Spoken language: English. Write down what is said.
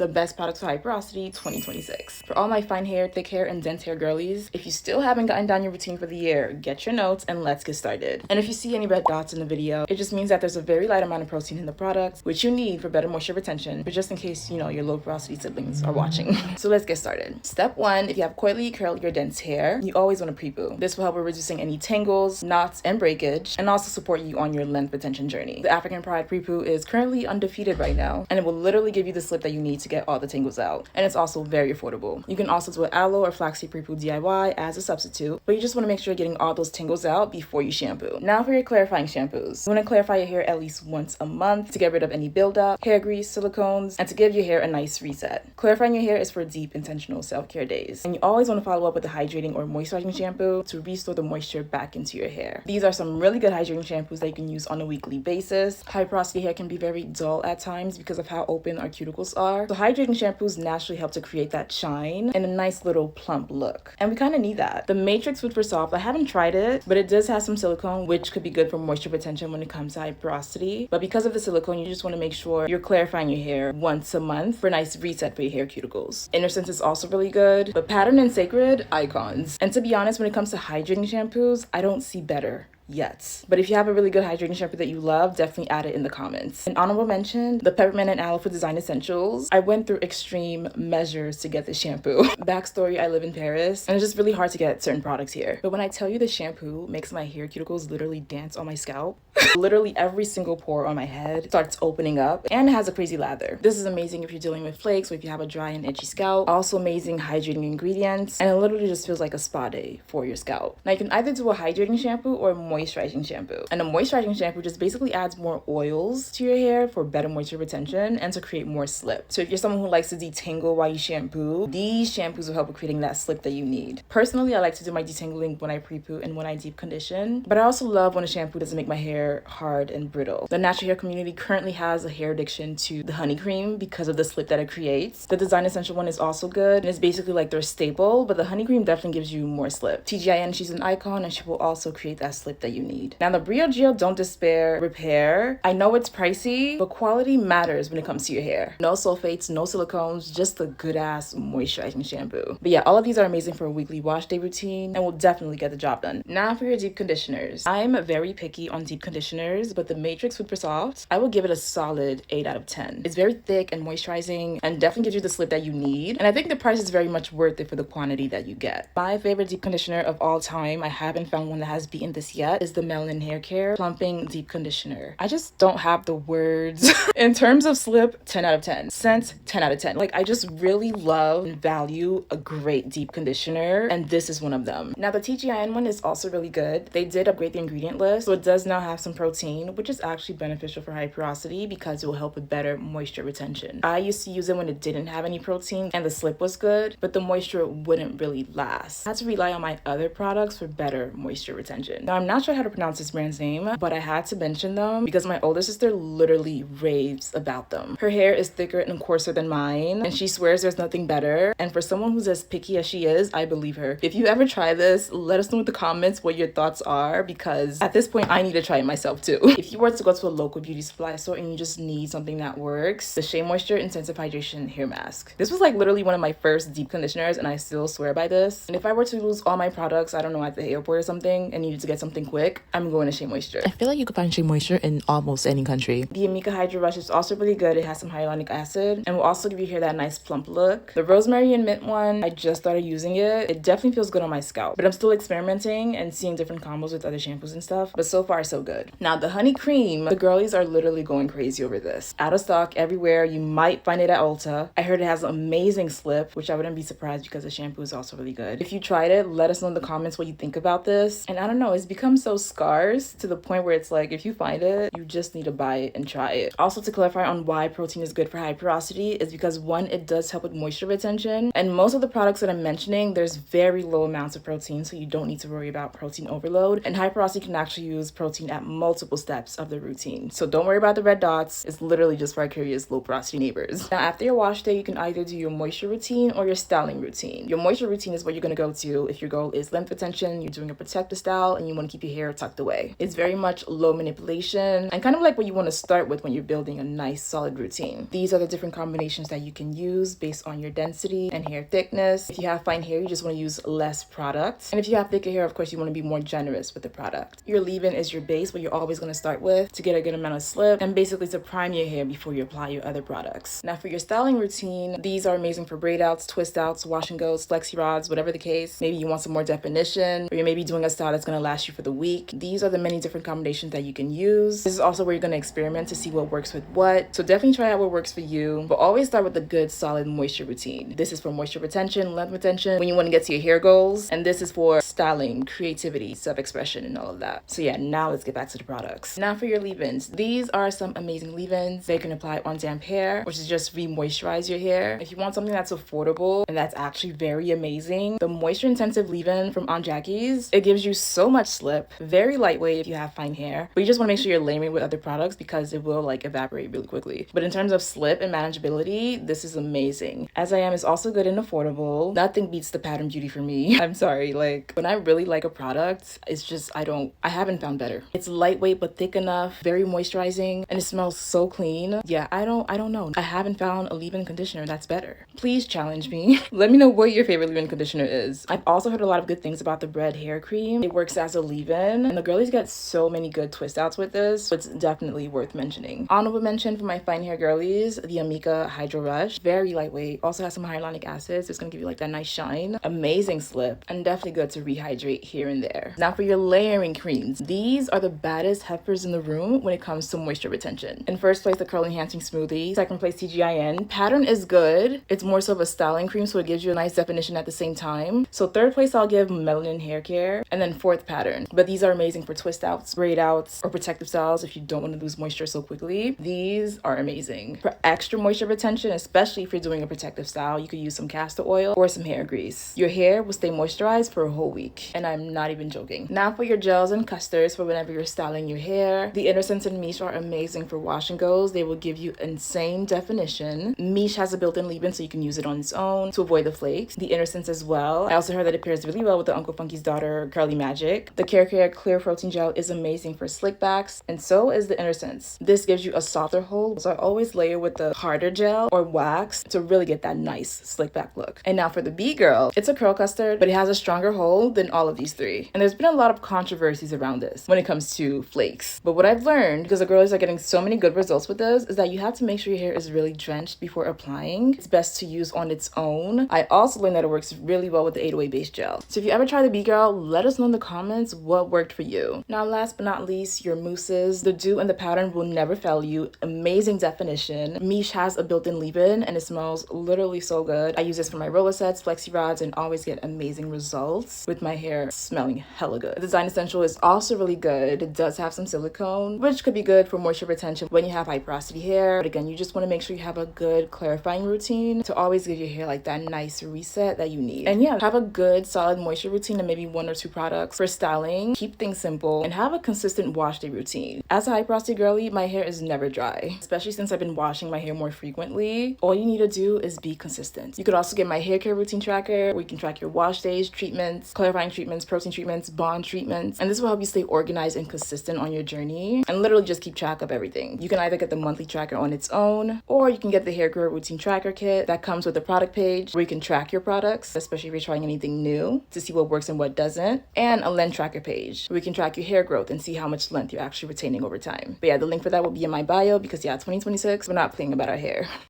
the best products for high porosity 2026. For all my fine hair, thick hair, and dense hair girlies, if you still haven't gotten down your routine for the year, get your notes and let's get started. And if you see any red dots in the video, it just means that there's a very light amount of protein in the product, which you need for better moisture retention, but just in case, your low porosity siblings are watching. So let's get started. Step 1, if you have coily, curly, or dense hair, you always want to pre-poo. This will help with reducing any tangles, knots, and breakage, and also support you on your length retention journey. The African Pride pre-poo is currently undefeated right now, and it will literally give you the slip that you need to get all the tangles out. And it's also very affordable. You can also do an aloe or flaxseed pre-poo DIY as a substitute, but you just want to make sure you're getting all those tangles out before you shampoo. Now for your clarifying shampoos. You want to clarify your hair at least once a month to get rid of any buildup, hair grease, silicones, and to give your hair a nice reset. Clarifying your hair is for deep, intentional self-care days. And you always want to follow up with a hydrating or moisturizing shampoo to restore the moisture back into your hair. These are some really good hydrating shampoos that you can use on a weekly basis. High porosity hair can be very dull at times because of how open our cuticles are. So hydrating shampoos naturally help to create that shine and a nice little plump look. And we kind of need that. The Matrix Food for Soft, I haven't tried it, but it does have some silicone, which could be good for moisture retention when it comes to high porosity. But because of the silicone, you just want to make sure you're clarifying your hair once a month for a nice reset for your hair cuticles. Innocence is also really good, but Pattern and Sacred, icons. And to be honest, when it comes to hydrating shampoos, I don't see better yet. But if you have a really good hydrating shampoo that you love, definitely add it in the comments. An honorable mention, the Peppermint and Aloe for Design Essentials. I went through extreme measures to get this shampoo. Backstory, I live in Paris, and it's just really hard to get certain products here. But when I tell you the shampoo makes my hair cuticles literally dance on my scalp, literally every single pore on my head starts opening up, and it has a crazy lather. This is amazing if you're dealing with flakes or if you have a dry and itchy scalp. Also amazing hydrating ingredients, and it literally just feels like a spa day for your scalp. Now you can either do a hydrating shampoo or a moisturizing shampoo. And a moisturizing shampoo just basically adds more oils to your hair for better moisture retention and to create more slip. So if you're someone who likes to detangle while you shampoo, these shampoos will help with creating that slip that you need. Personally, I like to do my detangling when I pre-poo and when I deep condition, but I also love when a shampoo doesn't make my hair hard and brittle. The natural hair community currently has a hair addiction to the honey cream because of the slip that it creates. The Design Essential one is also good, and it's basically like their staple, but the honey cream definitely gives you more slip. TGIN, she's an icon, and she will also create that slip that you need. Now the Brio Gel Don't Despair Repair, I know it's pricey, but quality matters when it comes to your hair. No sulfates, no silicones, just a good ass moisturizing shampoo. But yeah, all of these are amazing for a weekly wash day routine and will definitely get the job done. Now for your deep conditioners. I'm very picky on deep conditioners, but the Matrix Food for Soft, I will give it a solid 8 out of 10. It's very thick and moisturizing and definitely gives you the slip that you need. And I think the price is very much worth it for the quantity that you get. My favorite deep conditioner of all time, I haven't found one that has beaten this yet, is the Melanin Hair Care Plumping Deep Conditioner. I just don't have the words. In terms of slip, 10 out of 10. Scent, 10 out of 10. Like, I just really love and value a great deep conditioner, and this is one of them. Now, the TGIN one is also really good. They did upgrade the ingredient list, so it does now have some protein, which is actually beneficial for high porosity because it will help with better moisture retention. I used to use it when it didn't have any protein and the slip was good, but the moisture wouldn't really last. I had to rely on my other products for better moisture retention. Now, I'm not sure how to pronounce this brand's name, but I had to mention them because my older sister literally raves about them. Her hair is thicker and coarser than mine, and she swears there's nothing better. And for someone who's as picky as she is, I believe her. If you ever try this, let us know in the comments what your thoughts are, because at this point, I need to try it myself too. If you were to go to a local beauty supply store and you just need something that works, the Shea Moisture Intensive Hydration Hair Mask. This was like literally one of my first deep conditioners, and I still swear by this. And if I were to lose all my products, I don't know, at the airport or something, and needed to get something quick, I'm going to Shea Moisture. I feel like you could find Shea Moisture in almost any country. The Amika Hydro Rush is also really good. It has some hyaluronic acid and will also give your hair that nice plump look. The Rosemary and Mint one, I just started using it. It definitely feels good on my scalp, but I'm still experimenting and seeing different combos with other shampoos and stuff, but so far so good. Now the honey cream, the girlies are literally going crazy over this. Out of stock everywhere. You might find it at Ulta. I heard it has amazing slip, which I wouldn't be surprised because the shampoo is also really good. If you tried it, let us know in the comments what you think about this. And I don't know, it's become so scarce to the point where it's like, if you find it, you just need to buy it and try it. Also, to clarify on why protein is good for high porosity is because one, it does help with moisture retention, and most of the products that I'm mentioning, there's very low amounts of protein, so you don't need to worry about protein overload. And high porosity can actually use protein at multiple steps of the routine, so don't worry about the red dots. It's literally just for our curious low porosity neighbors. Now after your wash day, you can either do your moisture routine or your styling routine. Your moisture routine is what you're going to go to if your goal is length retention, you're doing a protective style, and you want to keep your your hair tucked away. It's very much low manipulation and kind of like what you want to start with when you're building a nice solid routine. These are the different combinations that you can use based on your density and hair thickness. If you have fine hair, you just want to use less product. And if you have thicker hair, of course, you want to be more generous with the product. Your leave-in is your base, what you're always going to start with to get a good amount of slip and basically to prime your hair before you apply your other products. Now for your styling routine, these are amazing for braid outs, twist outs, wash and goes, flexi rods, whatever the case. Maybe you want some more definition, or you're maybe doing a style that's going to last you for the week. These are the many different combinations that you can use. This is also where you're going to experiment to see what works with what. So definitely try out what works for you, but always start with a good solid moisture routine. This is for moisture retention, length retention, when you want to get to your hair goals, and this is for styling, creativity, self-expression, and all of that. So yeah, now let's get back to the products. Now for your leave-ins. These are some amazing leave-ins. They can apply on damp hair, which is just re-moisturize your hair. If you want something that's affordable and that's actually very amazing, the moisture intensive leave-in from Aunt Jackie's, it gives you so much slip, very lightweight if you have fine hair, but you just want to make sure you're layering with other products because it will like evaporate really quickly. But in terms of slip and manageability, this is amazing. As I Am is also good and affordable. Nothing beats the Pattern Beauty for me. I'm sorry, like when I really like a product, it's just I haven't found better. It's lightweight but thick enough, very moisturizing, and it smells so clean. Yeah, I don't know. I haven't found a leave-in conditioner that's better. Please challenge me. Let me know what your favorite leave-in conditioner is. I've also heard a lot of good things about the Bread hair cream. It works as a leave-in, and the girlies get so many good twist outs with this, so it's definitely worth mentioning. Honorable mention for my fine hair girlies, the Amika Hydro Rush. Very lightweight, also has some hyaluronic acid, so it's gonna give you like that nice shine. Amazing slip, and definitely good to rehydrate here and there. Now for your layering creams. These are the baddest heifers in the room when it comes to moisture retention. In first place, the Curl Enhancing Smoothie. Second place, TGIN. Pattern is good. It's more so of a styling cream, so it gives you a nice definition at the same time. So third place, I'll give Melanin Hair Care. And then fourth, Pattern. But these are amazing for twist outs, braid outs, or protective styles if you don't want to lose moisture so quickly. These are amazing. For extra moisture retention, especially if you're doing a protective style, you could use some castor oil or some hair grease. Your hair will stay moisturized for a whole week. And I'm not even joking. Now for your gels and custards for whenever you're styling your hair. The Inner Sense and Miche are amazing for wash and goes. They will give you insane definition. Miche has a built-in leave-in, so you can use it on its own to avoid the flakes. The Inner Sense as well. I also heard that it pairs really well with the Uncle Funky's daughter, Curly Magic. The Care Clear Protein Gel is amazing for slick backs, and so is the Inner Sense. This gives you a softer hold, so I always layer with the harder gel or wax to really get that nice slick back look. And now for the B-Girl. It's a curl custard, but it has a stronger hold than all of these three. And there's been a lot of controversies around this when it comes to flakes. But what I've learned, because the girls are getting so many good results with this, is that you have to make sure your hair is really drenched before applying. It's best to use on its own. I also learned that it works really well with the 808 base gel. So if you ever try the B-Girl, let us know in the comments what worked for you. Now last but not least, your mousses. The Dew and the Pattern will never fail you. Amazing definition. Miche has a built-in leave-in and it smells literally so good. I use this for my roller sets, flexi rods, and always get amazing results with my hair smelling hella good. The Design Essential is also really good. It does have some silicone, which could be good for moisture retention when you have high porosity hair. But again, you just want to make sure you have a good clarifying routine to always give your hair like that nice reset that you need. And yeah, have a good solid moisture routine and maybe 1 or 2 products for styling. Keep things simple and have a consistent wash day routine. As a high porosity girly, my hair is never dry, especially since I've been washing my hair more frequently. All you need to do is be consistent. You could also get my hair care routine tracker where you can track your wash days, treatments, clarifying treatments, protein treatments, bond treatments, and this will help you stay organized and consistent on your journey and literally just keep track of everything. You can either get the monthly tracker on its own, or you can get the hair care routine tracker kit that comes with the product page where you can track your products, especially if you're trying anything new, to see what works and what doesn't, and a length tracker page where you can track your hair growth and see how much length you're actually retaining over time. But yeah, the link for that will be in my bio because yeah, 2026, we're not playing about our hair.